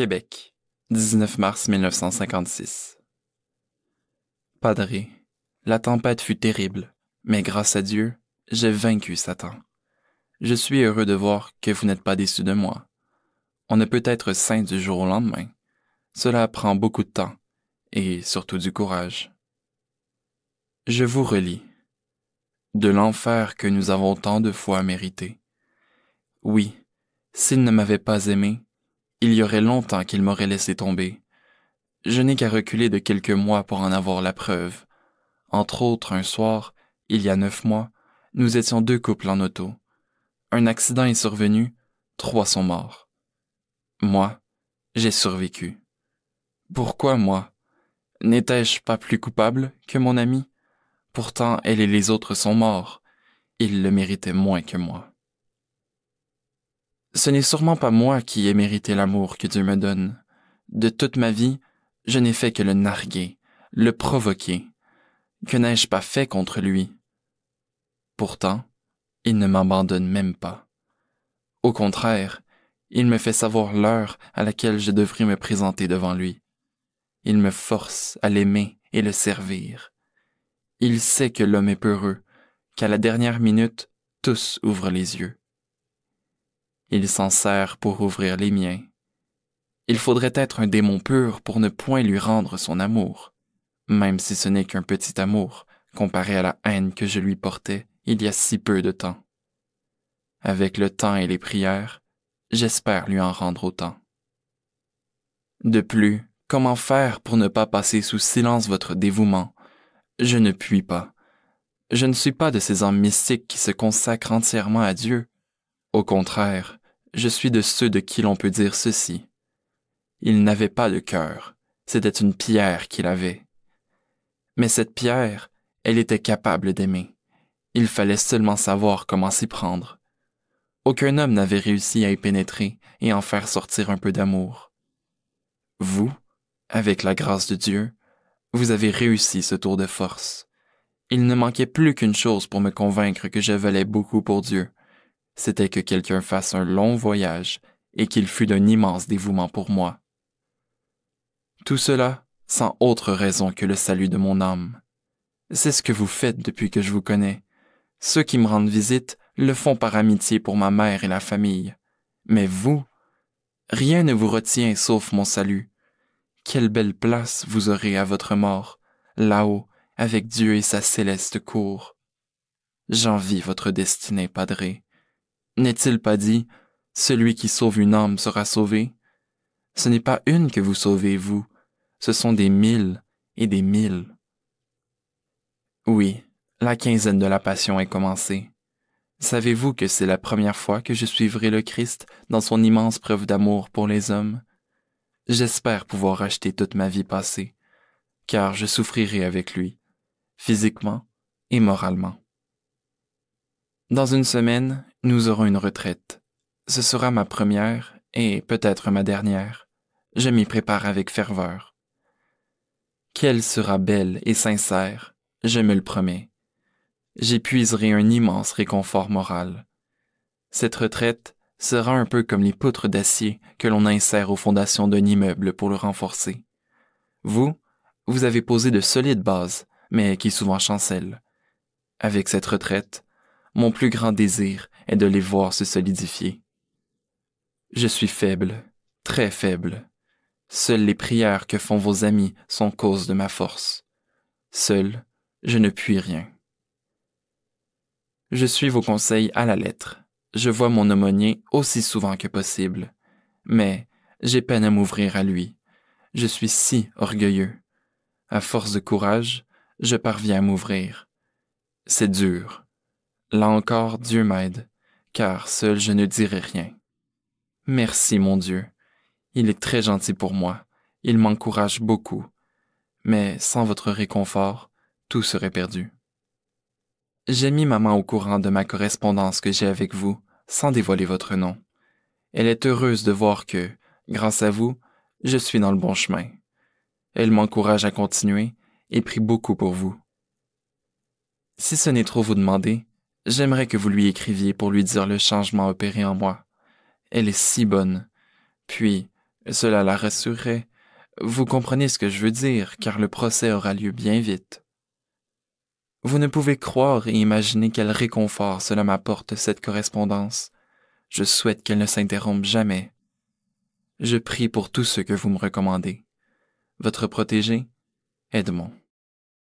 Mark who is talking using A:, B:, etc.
A: Québec, 19 mars 1956. Padre, la tempête fut terrible, mais grâce à Dieu, j'ai vaincu Satan. Je suis heureux de voir que vous n'êtes pas déçu de moi. On ne peut être saint du jour au lendemain. Cela prend beaucoup de temps, et surtout du courage. Je vous relis. De l'enfer que nous avons tant de fois mérité. Oui, s'il ne m'avait pas aimé, il y aurait longtemps qu'il m'aurait laissé tomber. Je n'ai qu'à reculer de quelques mois pour en avoir la preuve. Entre autres, un soir, il y a 9 mois, nous étions 2 couples en auto. Un accident est survenu, 3 sont morts. Moi, j'ai survécu. Pourquoi moi? N'étais-je pas plus coupable que mon ami? Pourtant, elle et les autres sont morts. Ils le méritaient moins que moi. Ce n'est sûrement pas moi qui ai mérité l'amour que Dieu me donne. De toute ma vie, je n'ai fait que le narguer, le provoquer. Que n'ai-je pas fait contre lui? Pourtant, il ne m'abandonne même pas. Au contraire, il me fait savoir l'heure à laquelle je devrais me présenter devant lui. Il me force à l'aimer et le servir. Il sait que l'homme est peureux, qu'à la dernière minute, tous ouvrent les yeux. Il s'en sert pour ouvrir les miens. Il faudrait être un démon pur pour ne point lui rendre son amour, même si ce n'est qu'un petit amour, comparé à la haine que je lui portais il y a si peu de temps. Avec le temps et les prières, j'espère lui en rendre autant. De plus, comment faire pour ne pas passer sous silence votre dévouement? Je ne puis pas. Je ne suis pas de ces hommes mystiques qui se consacrent entièrement à Dieu. Au contraire, je suis de ceux de qui l'on peut dire ceci. Il n'avait pas de cœur, c'était une pierre qu'il avait. Mais cette pierre, elle était capable d'aimer. Il fallait seulement savoir comment s'y prendre. Aucun homme n'avait réussi à y pénétrer et en faire sortir un peu d'amour. Vous, avec la grâce de Dieu, vous avez réussi ce tour de force. Il ne manquait plus qu'une chose pour me convaincre que je valais beaucoup pour Dieu. C'était que quelqu'un fasse un long voyage et qu'il fût d'un immense dévouement pour moi. Tout cela sans autre raison que le salut de mon âme. C'est ce que vous faites depuis que je vous connais. Ceux qui me rendent visite le font par amitié pour ma mère et la famille. Mais vous, rien ne vous retient sauf mon salut. Quelle belle place vous aurez à votre mort, là-haut, avec Dieu et sa céleste cour. J'envie votre destinée, Padre. N'est-il pas dit, celui qui sauve une âme sera sauvé? Ce n'est pas une que vous sauvez, vous, ce sont des 1000 et des 1000. Oui, la quinzaine de la Passion est commencée. Savez-vous que c'est la première fois que je suivrai le Christ dans son immense preuve d'amour pour les hommes? J'espère pouvoir racheter toute ma vie passée, car je souffrirai avec lui, physiquement et moralement. Dans une semaine, nous aurons une retraite. Ce sera ma première et peut-être ma dernière. Je m'y prépare avec ferveur. Qu'elle sera belle et sincère, je me le promets. J'y puiserai un immense réconfort moral. Cette retraite sera un peu comme les poutres d'acier que l'on insère aux fondations d'un immeuble pour le renforcer. Vous avez posé de solides bases, mais qui souvent chancellent. Avec cette retraite, mon plus grand désir est de les voir se solidifier. Je suis faible, très faible. Seules les prières que font vos amis sont cause de ma force. Seul, je ne puis rien. Je suis vos conseils à la lettre. Je vois mon aumônier aussi souvent que possible. Mais j'ai peine à m'ouvrir à lui. Je suis si orgueilleux. À force de courage, je parviens à m'ouvrir. C'est dur. Là encore, Dieu m'aide, car seul je ne dirai rien. Merci, mon Dieu. Il est très gentil pour moi. Il m'encourage beaucoup. Mais sans votre réconfort, tout serait perdu. J'ai mis maman au courant de ma correspondance que j'ai avec vous, sans dévoiler votre nom. Elle est heureuse de voir que, grâce à vous, je suis dans le bon chemin. Elle m'encourage à continuer et prie beaucoup pour vous. Si ce n'est trop vous demander, j'aimerais que vous lui écriviez pour lui dire le changement opéré en moi. Elle est si bonne. Puis, Cela la rassurerait. Vous comprenez ce que je veux dire, car le procès aura lieu bien vite. Vous ne pouvez croire et imaginer quel réconfort cela m'apporte, cette correspondance. Je souhaite qu'elle ne s'interrompe jamais. Je prie pour tous ceux que vous me recommandez. Votre protégé, Edmond.